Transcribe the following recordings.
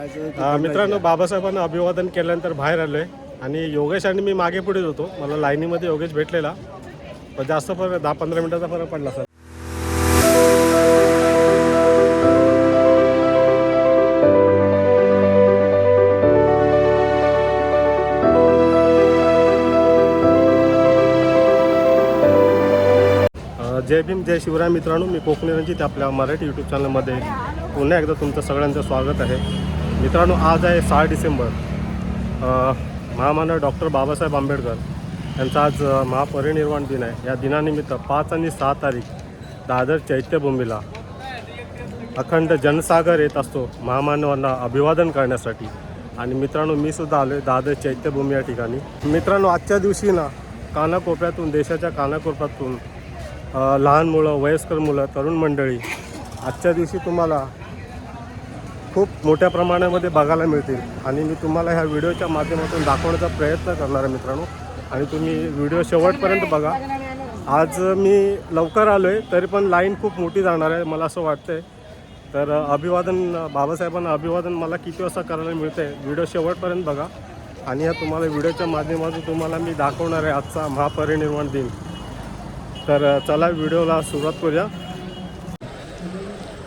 मित्रांनो, बाबासाहेबांना अभिवादन केल्यानंतर बाहेर आलो आहे आणि योगेश आणि मी मागे पुढेच होतो. मला लाईनीमध्ये योगेश भेटलेला, पण जास्त फरक 10-15 मिनिटाचा फरक पडला सर. जय भीम जय शिवराय मित्रांनो, मी कोकणी रणजित आपल्या मराठी यूट्यूब चॅनलमध्ये पुन्हा एकदा तुमचं सगळ्यांचं स्वागत आहे. मित्रांनो, आज आहे 6 डिसेंबर. महामानव डॉक्टर बाबासाहेब आंबेडकर यांचा आज महापरिनिर्वाण दिन आहे. या दिनानिमित्त 5 आणि 6 तारीख दादर चैत्यभूमीला अखंड जनसागर येत असतो महामानवांना अभिवादन करण्यासाठी. आणि मित्रांनो, मी सुद्धा आलो आहे दादर चैत्यभूमी या ठिकाणी. मित्रांनो, आजच्या दिवशी ना कानाकोपऱ्यातून, देशाच्या कानाकोपऱ्यातून लहान मुलं, वयस्कर मुलं, तरुण मंडळी आजच्या दिवशी तुम्हाला खूप मोठ्या प्रमाणामध्ये बघायला मिळतील. आणि मी तुम्हाला ह्या व्हिडिओच्या माध्यमातून दाखवण्याचा प्रयत्न करणार आहे मित्रांनो, आणि तुम्ही व्हिडिओ शेवटपर्यंत बघा. आज मी लवकर आलो आहे, तरी पण लाईन खूप मोठी जाणार आहे मला असं वाटतं आहे. तर अभिवादन, बाबासाहेबांना अभिवादन मला किती वाजता करायला मिळतं आहे, व्हिडिओ शेवटपर्यंत बघा. आणि ह्या तुम्हाला व्हिडिओच्या माध्यमातून तुम्हाला मी दाखवणार आहे आजचा महापरिनिर्वाण दिन. तर चला व्हिडिओला सुरुवात करूया.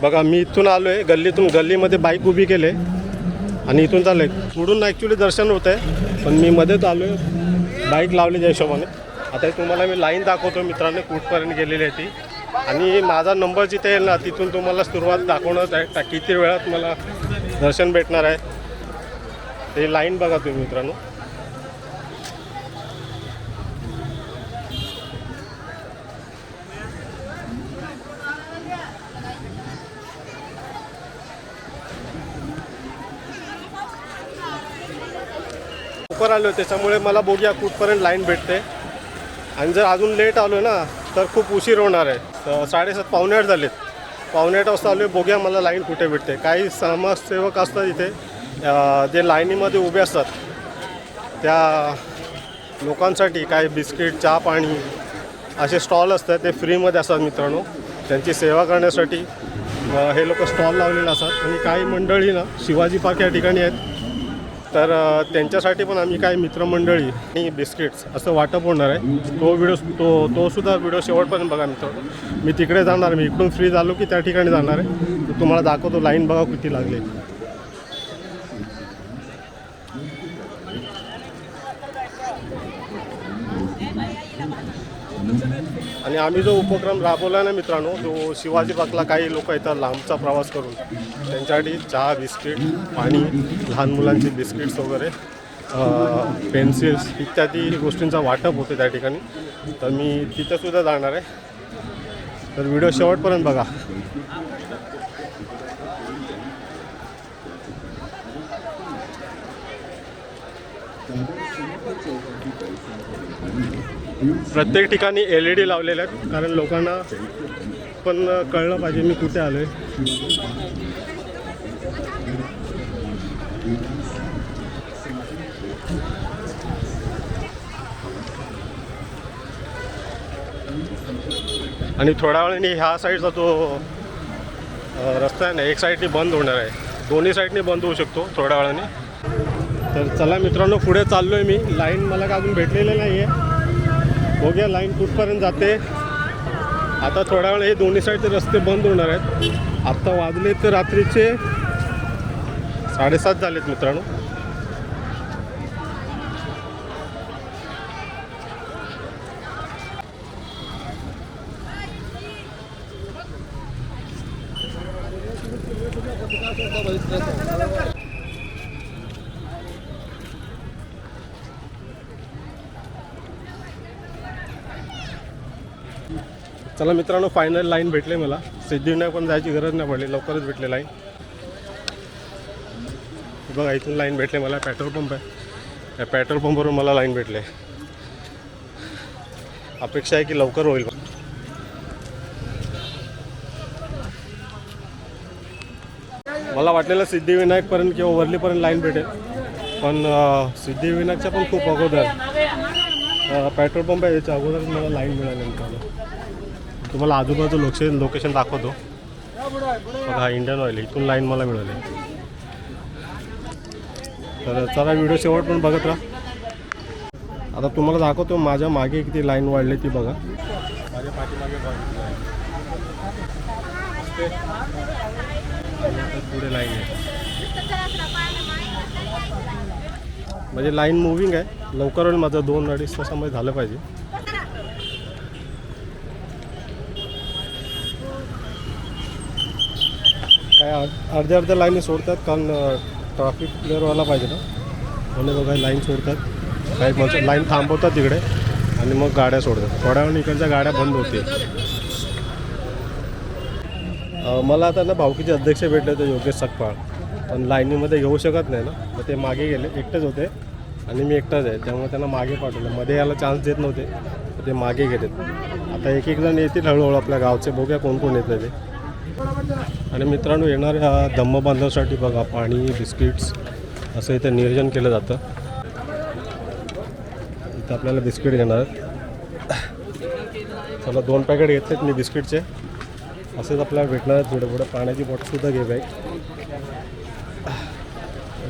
बघा, मी इथून आलो आहे गल्लीतून, गल्लीमध्ये बाईक उभी केले आणि इथून चाललं आहे. पुढून ॲक्च्युली दर्शन होतं आहे, पण मी मध्येच आलो आहे बाईक लावल्याच्या हिशोबाने. आता तुम्हाला मी लाईन दाखवतो मित्रांनो, कुठपर्यंत गेलेली आहे ती. आणि माझा नंबर जिथे येईल ना, तिथून तुम्हाला सुरुवात दाखवणार आहे किती वेळात मला दर्शन भेटणार आहे. ते लाईन बघा तुम्ही मित्रांनो. लवकर आलो त्याच्यामुळे मला बघूया कुठपर्यंत लाईन भेटते. आणि जर अजून लेट आलो ना तर खूप उशीर होणार आहे. तर 7:30 पावणे 8 झालेत. पावणे 8 वाजता आलो आहे, बघूया मला लाईन कुठे भेटते. काही समाजसेवक असतात इथे जे लाईनीमध्ये उभे असतात, त्या लोकांसाठी काही बिस्किट, चहा, पाणी असे स्टॉल असतात, ते फ्रीमध्ये असतात मित्रांनो. त्यांची सेवा करण्यासाठी हे लोक स्टॉल लावलेले असतात. आणि काही मंडळी ना शिवाजी पार्क या ठिकाणी आहेत, तर त्यांच्यासाठी पण आम्ही काही मित्रमंडळी आणि बिस्किट्स असं वाटप होणार आहे. तो सुद्धा व्हिडिओ शेवटपर्यंत बघा मित्रांनो. मी तिकडे जाणार, मी इकडून फ्री झालो की त्या ठिकाणी जाणार आहे. तर तुम्हाला दाखवतो लाईन बघा किती लागली. आणि आम्ही जो उपक्रम राबवला ना मित्रांनो, जो शिवाजी पार्कला काही लोक येतात लांबचा प्रवास करून, त्यांच्यासाठी चहा, बिस्किट, पाणी, लहान मुलांचे बिस्किट्स वगैरे, पेन्सिल्स इत्यादी गोष्टींचा वाटप होते त्या ठिकाणी. तर मी तिथंसुद्धा जाणार आहे. तर व्हिडिओ शेवटपर्यंत बघा. प्रत्येक ठिकाणी LED लावलेले आहेत, कारण लोकांना पण कळलं पाहिजे मी कुठे आलो आहे. आणि थोड्या वेळाने ह्या साईडचा जो रस्ता आहे ना, एक साईडनी बंद होणार आहे, दोन्ही साईडनी बंद होऊ शकतो थोड्या वेळाने. तर चला मित्रांनो, पुढे चाललो आहे मी. लाईन मला का अजून भेटलेली नाही आहे, बघूया लाईन कुठपर्यंत जाते. आता थोड्या वेळ हे दोन्ही साईडचे रस्ते बंद होणार आहेत. आत्ता वाजले तर रात्रीचे 7:30 झालेत मित्रांनो. चला मित्रांनो, फायनल लाईन भेटले मला. सिद्धिविनायक पण जायची गरज नाही पडली, लवकरच भेटले लाईन. बघा, इथून लाईन भेटले मला. पेट्रोल पंप आहे, या पेट्रोल पंपवरून मला लाईन भेटले. अपेक्षा आहे की लवकर होईल. मला वाटलेलं सिद्धिविनायकपर्यंत किंवा वर्लीपर्यंत लाईन भेटेल, पण सिद्धिविनायकच्या पण खूप अगोदर पेट्रोल पंप आहे, याच्या अगोदर मला लाईन मिळाली. तुम्हाला आजूबाजू लोकेशन दाखवतो. बघा, इंडियन ऑइल, इथून लाईन मला मिळाली. तर चला व्हिडिओ शेवट पण बघत राहा. आता तुम्हाला दाखवतो माझ्या मागे किती लाईन वाढली ती बघा. माझ्या पाठीमागे पुढे लाईन आहे, म्हणजे लाईन मुव्हिंग आहे. लवकर होईल माझं 2-2.5 तासामध्ये झालं पाहिजे. काय अर्ध्या लाईनी सोडतात कारण ट्रॅफिक क्लिअर व्हायला पाहिजे ना, म्हणून बघा लाईन सोडतात. काही म्हणजे लाईन थांबवतात तिकडे आणि मग गाड्या सोडतात. थोड्या वेळ इकडच्या गाड्या बंद होते. मला आता ना भावकीचे अध्यक्ष भेटले होते योगेश सकपाळ, पण लाईनीमध्ये येऊ शकत नाही ना, मग ते मागे गेले. एकटेच होते आणि मी एकटाच आहे, त्यामुळे त्यांना मागे पाठवलं. मध्ये यायला चान्स देत नव्हते, ते मागे गेलेत. आता एक जण येतील हळूहळू आपल्या गावचे, बघूया कोण कोण येतं ते. आणि मित्रांनो येणाऱ्या धम्म बांधवासाठी बघा पाणी बिस्किट्स असं इथं नियोजन केलं जातं. इथं आपल्याला बिस्किट घेणार आहेत. चला 2 पॅकेट घेतलेत मी बिस्किटचे. असेच आपल्याला भेटणार आहेत पुढे पुढे. पाण्याची बॉटलसुद्धा घे बाईक.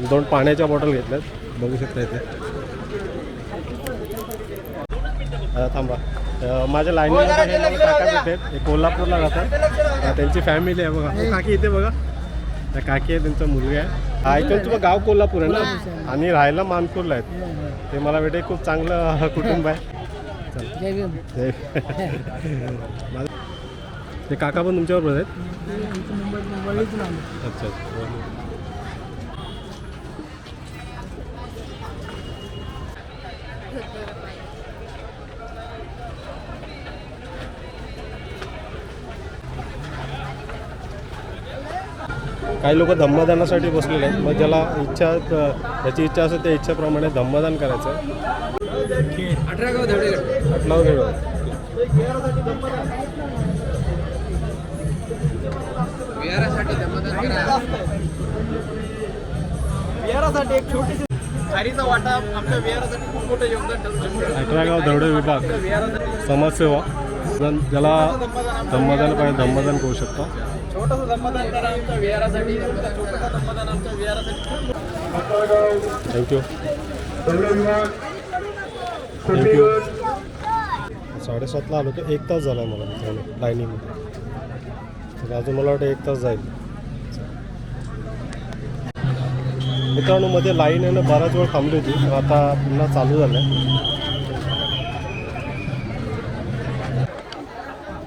2 पाण्याच्या बॉटल घेतल्यात, बघू शकता इथे. थांबा, माझ्या लाईनीमध्ये काका भेटतात. हे कोल्हापूरला राहतात, त्यांची फॅमिली आहे बघा. काकी इथे बघा, त्या काकी आहे, त्यांचा मुलगा आहे. ऐकून तुझं गाव कोल्हापूर आहे ना, आणि राहायला मानपूरला आहेत. ते मला भेटे खूप चांगलं कुटुंब आहे. ते काका पण तुमच्याबरोबर आहेत? अच्छा. काही लोक धम्मदानासाठी बसलेले आहेत. मग ज्याला त्याची इच्छा असेल त्या इच्छेप्रमाणे धम्मदान करायचं. 18 गाव दौडे विभाग समाजसेवा, ज्याला धम्मदान पाहिजे धम्मदान करू शकतो. छोटंसं धम्मदान करा आमच्या विहारासाठी. छोटंसं धम्मदान आमच्या विहारासाठी. थँक्यू. 7:30ला आलो तर 1 तास झाला आहे मला मित्रांनो लाईनीमध्ये. तर अजून मला वाटतं 1 तास जाईल. मित्रांनो मध्ये लाईन आहे ना बराच वेळ थांबली होती, आता पुन्हा चालू झालं आहे.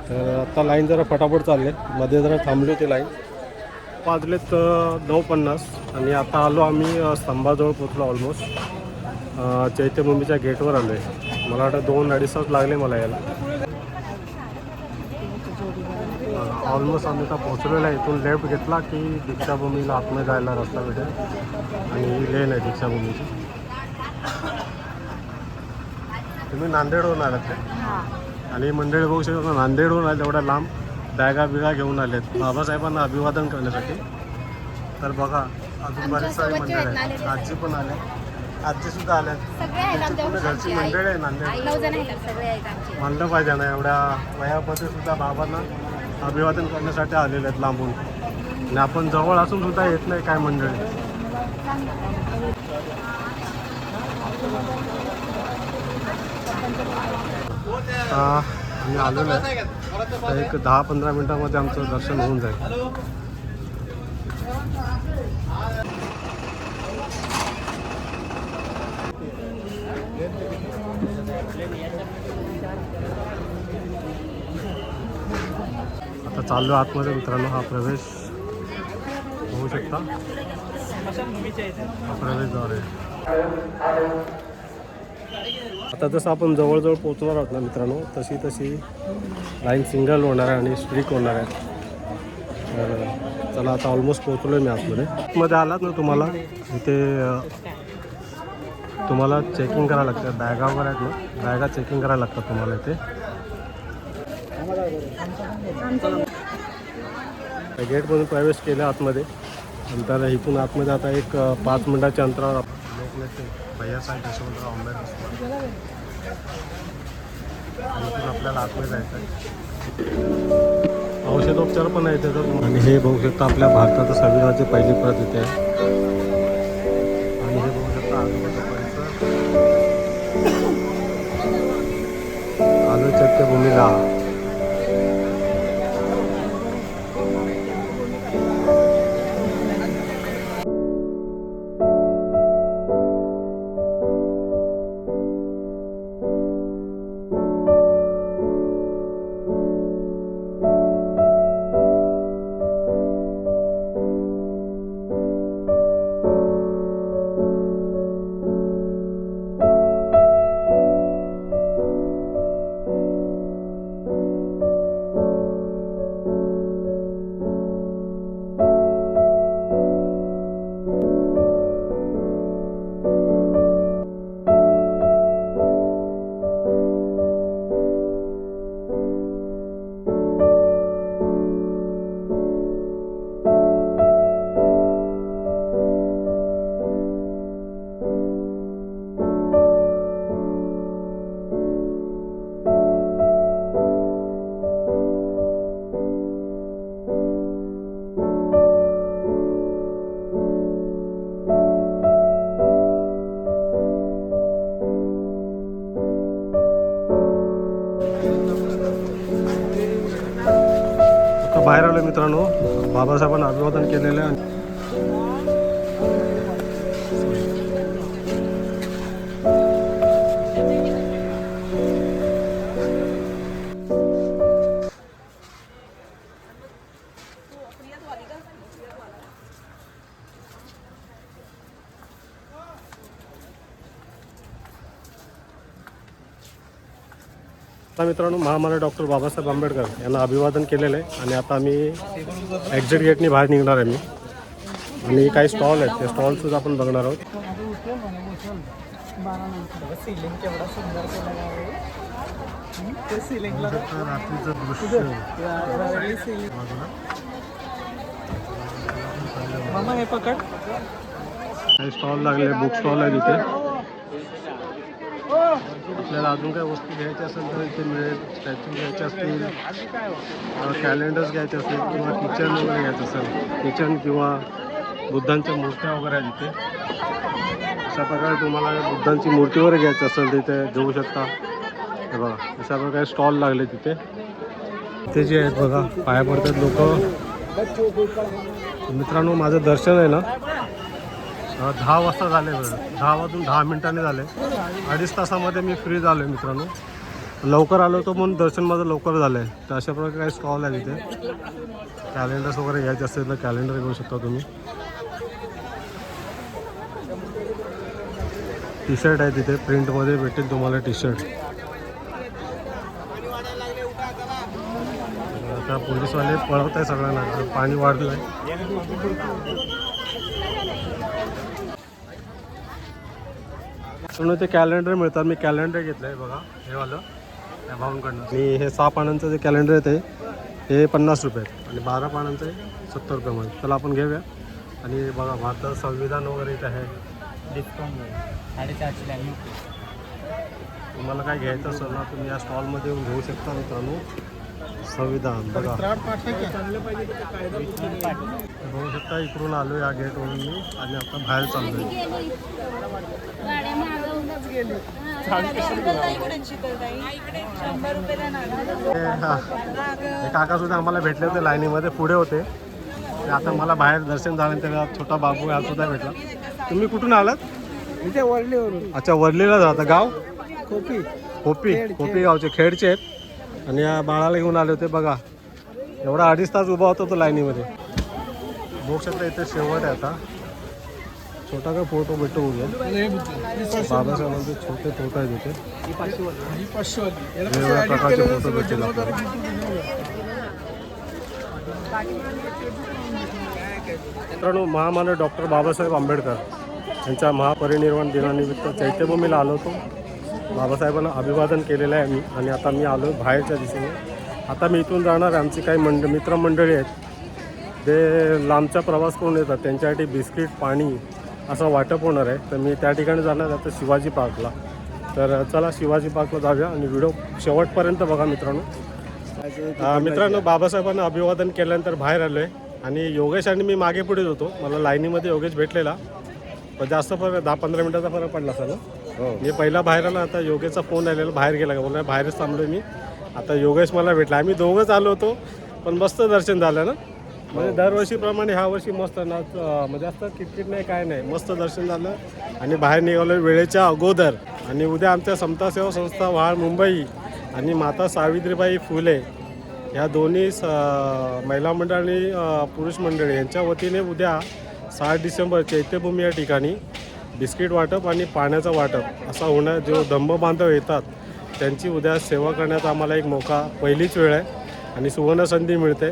तर आत्ता लाईन जरा फटाफट चालले. मध्ये जरा थांबली होती लाईन. वाजलेत 9:50 आणि आता आलो आम्ही स्तंभाजवळ पोचलो. ऑलमोस्ट चैत्यभूमीच्या गेटवर आलो आहे. मला वाटतं 2-2.5 तास लागले मला यायला. ऑलमोस्ट आम्ही आता पोचलेलो आहे. इथून लेफ्ट घेतला की दीक्षाभूमीला आतमध्ये जायला रस्ता भेटेल. आणि ही लेन आहे दीक्षाभूमीची. तुम्ही नांदेडवरून आलात का? आणि मंडळी बघू शकता नांदेडवरून आले, एवढ्या लांब बॅगा बिगा घेऊन आलेत बाबासाहेबांना अभिवादन करण्यासाठी. तर बघा अजून बरेच सारे मंडळ आहेत. आजी पण आले, आजीसुद्धा आल्या. घरची मंडळी आहे नांदेड. म्हणलं पाहिजे ना, एवढ्या वयामध्ये सुद्धा बाबांना अभिवादन करण्यासाठी आलेले आहेत लांबून. आणि आपण जवळ असून सुद्धा येत नाही काय मंडळी. आम्ही आलेलो आहे. एक 10-15 मिनटामध्ये आमचं दर्शन होऊन जाईल. आता चाललो आतमध्ये मित्रांनो. हा प्रवेश होऊ शकता, हा प्रवेशद्वार आहे. आता जसं आपण जवळजवळ पोचणार आहोत ना मित्रांनो, तशी तशी लाईन सिंगल होणार आहे आणि स्ट्रिक होणार आहे. तर चला आता ऑलमोस्ट पोचलो आहे मी आतमध्ये. आतमध्ये आलात ना तुम्हाला इथे तुम्हाला चेकिंग करायला लागतं. बॅगा वगैरे आहेत ना, बॅगा चेकिंग करायला लागतात तुम्हाला इथे. गेटमधून प्रवेश केला आतमध्ये. नंतर इथून आतमध्ये आता एक 5 मिनिटाच्या अंतरावर भैयासाहेब यशवंतराव आंबेडकर इथून आपल्याला आतमध्ये जायचं आहे. औषधोपचार पण आहे त्याच्यात. आणि हे बघू शकता आपल्या भारताचं संविधानाची पहिली प्रत इथे आहे. आणि हे चैत्यभूमीला. बाहेर आलो मित्रांनो. बाबासाहेबांना अभिवादन केलेलं आहे. आता मित्रांनो महामानव डॉक्टर बाबासाहेब आंबेडकर यांना अभिवादन केलेलं आहे आणि आता आम्ही एक्झिट गेटनी बाहेर निघणार आहे मी. आणि काही स्टॉल आहेत, ते स्टॉलसुद्धा आपण बघणार आहोत. रात्रीचं दृश्य काही स्टॉल लागले, बुक स्टॉल आहे तिथे. आपल्याला अजून काही वस्तू घ्यायच्या असेल तर इथे मिळेल. स्टॅच्यू घ्यायचे असतील, कॅलेंडर्स घ्यायचे असतील किंवा किचन वगैरे घ्यायचं असेल, किचन किंवा बुद्धांच्या मूर्त्या वगैरे आहेत तिथे. अशा प्रकारे तुम्हाला बुद्धांची मूर्ती वगैरे घ्यायची असेल तिथे घेऊ शकता. हे बघा अशा प्रकारे स्टॉल लागले तिथे. इथे जे आहेत बघा पाया पडतात लोक. मित्रांनो माझं दर्शन आहे ना 10 वाजता झाले. 10 वाजून 10 मिनिटांनी झाले. 2.5 तासामध्ये मी फ्री झालो आहे मित्रांनो. लवकर आलो होतो म्हणून दर्शन माझं लवकर झालं आहे. तर अशा प्रकारे काही स्टॉल आहे तिथे. कॅलेंडर्स वगैरे घ्यायचे असेल तर कॅलेंडर घेऊ शकता तुम्ही. टी शर्ट आहे तिथे, प्रिंटमध्ये भेटेल तुम्हाला टी शर्ट. आता पोलीसवाले पळवत आहे सगळ्यांना, पाणी वाढलं आहे. म्हणून ते कॅलेंडर मिळतात. मी कॅलेंडर घेतलं आहे बघा, हे वालं त्या भाऊंकडनं. आणि हे 6 पानांचं जे कॅलेंडर येते हे 50 रुपये आहेत आणि 12 पानांचं आहे 70 रुपयामध्ये. त्याला आपण घेऊया. आणि बघा भारताचं संविधान वगैरे इथे आहे. डिस्काउंट 450. तुम्हाला काय घ्यायचं असेल ना तुम्ही या स्टॉलमध्ये येऊन घेऊ शकता मित्रांनो. संविधान बघा बघू शकता. इकडून आलो या गेटवरून मी आणि आता बाहेर चाललो आहे. हे काका सुद्धा आम्हाला भेटले होते, लाईनीमध्ये पुढे होते. ते आता मला बाहेर दर्शन झाल्यानंतर छोटा बाबू हा सुद्धा भेटला. तुम्ही कुठून आलात? इथे वरलीवरून. अच्छा वरलीला जाता. गाव खोपी. खोपी गावचे, खेडचे आहेत. आणि या बाळाला घेऊन आले होते बघा. एवढा 2.5 तास उभा होता तो लाईनीमध्ये. बघू शकता इथे शेवट आहे. आता छोटा काय फोटो भेटतो उद्या. बाबासाहेबांचे छोटे फोटो आहेत इथे. वेगवेगळ्या प्रकारचे फोटो भेटतील आपल्याला. मित्रांनो महामानव डॉक्टर बाबासाहेब आंबेडकर यांच्या महापरिनिर्वाण दिनानिमित्त चैत्यभूमीला आलो होतो. बाबासाहेबांना अभिवादन केलेलं आहे मी. आणि आता मी आलो बाहेरच्या दिशेने. आता मी इथून जाणार. आमची काही मित्रमंडळी आहेत ते लांबचा प्रवास करून येतात. त्यांच्यासाठी बिस्किट पाणी असं वाटप होणार आहे. तर मी त्या ठिकाणी जाणार आता शिवाजी पार्कला. तर चला शिवाजी पार्कला जाऊया आणि व्हिडिओ शेवटपर्यंत बघा मित्रांनो. मित्रांनो बाबासाहेबांना अभिवादन केल्यानंतर बाहेर आलो आहे. आणि योगेश आणि मी मागे पुढेच होतो. मला लाईनीमध्ये योगेश भेटलेला. पण जास्त फरक 10-15 मिनिटाचा फरक पडला असेल ना. मी पहिला बाहेर आला. आता योगेशचा फोन आलेला बाहेर गेला का बोला बाहेरच थांबलो मी. आता योगेश मला भेटला, आम्ही दोघंच आलो होतो, पण मस्त दर्शन झालं ना. म्हणजे दरवर्षीप्रमाणे ह्या वर्षी मस्त ना, म्हणजे असं किटकिट नाही काय नाही, मस्त दर्शन झालं आणि बाहेर निघालो वेळेच्या अगोदर. आणि उद्या आमच्या समता सेवा संस्था वहाड मुंबई आणि माता सावित्रीबाई फुले ह्या दोन्ही महिला मंडळ आणि पुरुष मंडळी यांच्या वतीने उद्या 6 डिसेंबर चैत्यभूमी या ठिकाणी बिस्किट वाटप आणि पाण्याचं वाटप असा होणार. जो धम्म बांधव येतात त्यांची उद्या सेवा करण्याचा आम्हाला एक मौका, पहिलीच वेळ आहे आणि सुवर्ण संधी मिळते.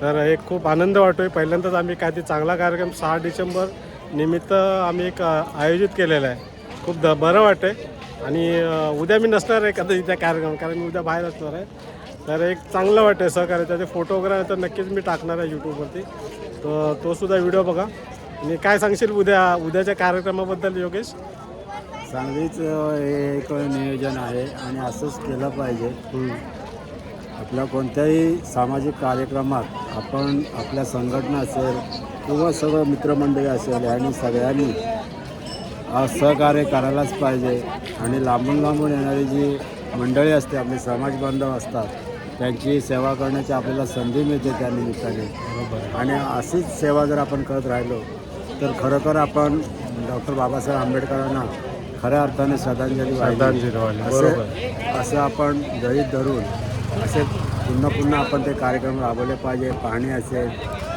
तर एक खूप आनंद वाटतो आहे. पहिल्यांदाच आम्ही काय ते चांगला कार्यक्रम 6 डिसेंबर निमित्त आम्ही एक आयोजित केलेला आहे. खूप बरं वाटतं आहे. आणि उद्या मी नसणार आहे कधी त्या कार्यक्रम, कारण मी उद्या बाहेर असणार आहे. तर एक चांगलं वाटतं आहे सहकार्य. त्याचे फोटो वगैरे तर नक्कीच मी टाकणार आहे यूट्यूबवरती, तर तो सुद्धा व्हिडिओ बघा. आणि काय सांगशील उद्याच्या कार्यक्रमाबद्दल योगेश? चांगलीच हे एक नियोजन आहे आणि असंच केलं पाहिजे. आपल्या कोणत्याही सामाजिक कार्यक्रमात आपण आपल्या संघटना असेल किंवा सर्व मित्रमंडळी असेल आणि सगळ्यांनी सहकार्य करायलाच पाहिजे. आणि लांबून लांबून येणारी जी मंडळी असते, आपले समाज बांधव असतात, त्यांची सेवा करण्याची आपल्याला संधी मिळते त्या निमित्ताने. आणि अशीच सेवा जर आपण करत राहिलो तर खरोखर आपण डॉक्टर बाबासाहेब आंबेडकरांना खऱ्या अर्थाने श्रद्धांजली वाहिली. असं आपण गळीत धरून असे पुन्हा आपण ते कार्यक्रम राबवले पाहिजे. पाणी असेल,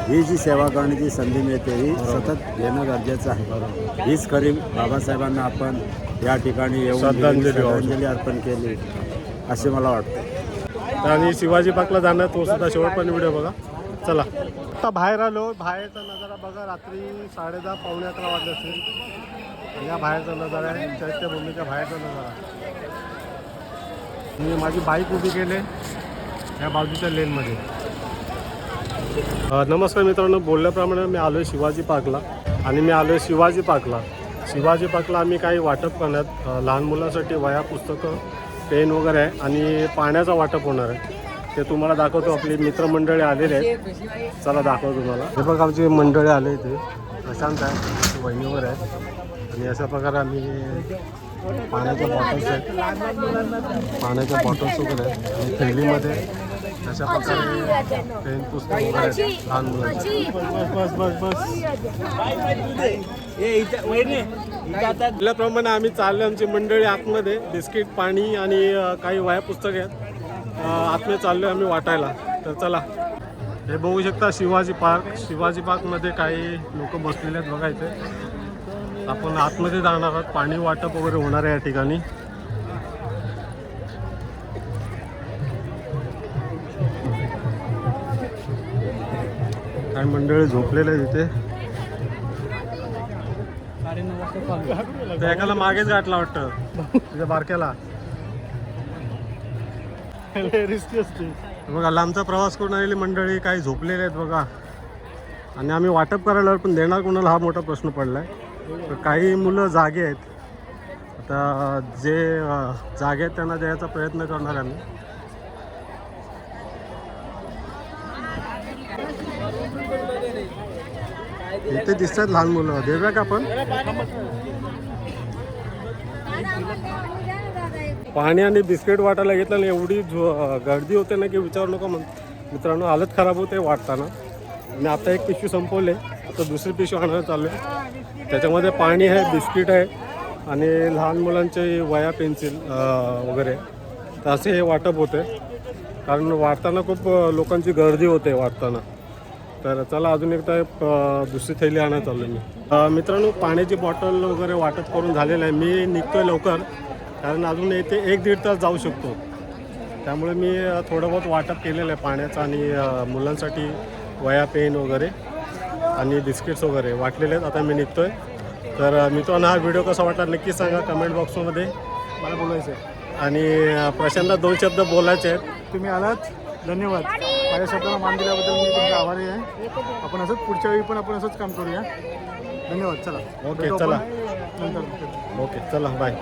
ही जी सेवा करण्याची संधी मिळते ही सतत घेणं गरजेचं आहे. हीच खरी बाबासाहेबांना आपण या ठिकाणी येऊन श्रद्धांजली अर्पण केली असे मला वाटतं. आणि शिवाजी पार्कला जाणार, तो सुद्धा शेवटपर्यंत व्हिडिओ बघा. चला आता बाहेर आलो. बाहेरचा नजारा बघा. रात्री 10:30 पावणे 11 वाजले असतील. या बाहेरचा नजारा आहे, चैत्यभूमीच्या बाहेरचा नजारा. मी माझी बाईक उभी केले या बाजूच्या लेनमध्ये. नमस्कार मित्रांनो, बोलल्याप्रमाणे मी आलो आहे शिवाजी पार्कला. आणि मी आलो आहे शिवाजी पार्कला आम्ही काही वाटप करण्यात लहान मुलांसाठी वह्या, पुस्तकं, पेन वगैरे आहे आणि पाण्याचा वाटप होणार आहे. ते तुम्हाला दाखवतो. आपली मित्रमंडळी आलेले आहेत, चला दाखवतो तुम्हाला. हे बघा आमची मंडळी आले इथे. प्रशांत आहे, वहिनी वगैरे आहे. आणि अशा प्रकारे आम्ही पाण्याच्या बॉटल्स आहेत, पाण्याच्या बॉटल्स वगैरे आहेत. आणि थैलीमध्ये अशा प्रकारे पेन, पुस्तक वगैरे आहेत लहान मुलांची. आपल्याप्रमाणे आम्ही चाललो. आमची मंडळी आतमध्ये बिस्किट, पाणी आणि काही वह्या, पुस्तक आहेत. आतमध्ये चाललो आम्ही वाटायला. तर चला, हे बघू शकता शिवाजी पार्कमध्ये काही लोक बसलेले आहेत बघायचे. आपण आतमध्ये जाणार आहोत. पाणी वाटप वगैरे होणार आहे या ठिकाणी. काही मंडळी झोपलेले आहेत इथे. एकाला मागेच गाठला वाटतं तुझ्या बारक्याला. रिस्की असते बघा. लांबचा प्रवास करून आलेली मंडळी काही झोपलेले आहेत बघा. आणि आम्ही वाटप करायला पण देणार कोणाला हा मोठा प्रश्न पडला आहे. तर काही मुलं जागे आहेत. आता जे जागे आहेत त्यांना द्यायचा प्रयत्न करणार आम्ही. इथे दिसतात लहान मुलं. देऊया का आपण? पाणी आणि बिस्किट वाटायला घेतलं आणि एवढी गर्दी होते ना की विचारू नका मित्रांनो. हालत खराब होते वाटताना. मी आता एक पिशवी संपवले, आता दुसरी पिशवी आणायला चालले. त्याच्यामध्ये पाणी आहे, बिस्किट आहे आणि लहान मुलांचे वह्या, पेन्सिल वगैरे. तर असे हे वाटप होते, कारण वाटताना खूप लोकांची गर्दी होते वाटताना. तर चला अजून एकदा दुसरी थैली आणायला चाललो मी. मित्रांनो, पाण्याची बॉटल वगैरे वाटप करून झालेलं आहे. मी निघतोय लवकर, कारण अजून इथे 1-1.5 तास जाऊ शकतो. त्यामुळे मी थोडं बहुत वाटप केलेलं आहे पाण्याचं. आणि मुलांसाठी वह्या, पेन वगैरे आणि बिस्किट्स वगैरे वाटलेले आहेत. आता मी निघतोय. तर मित्रांनो, हा व्हिडिओ कसा वाटला नक्की सांगा कमेंट बॉक्समध्ये. मला बोलायचं आहे आणि प्रशांतला 2 शब्द बोलायचे आहेत. तुम्ही आलात, धन्यवाद. माझ्या शब्दाला मान दिल्याबद्दल मी तुमचा आभारी आहे. आपण असंच पुढच्या वेळी पण आपण असंच काम करूया. धन्यवाद. चला ओके, चला नंतर. ओके, चला बाय.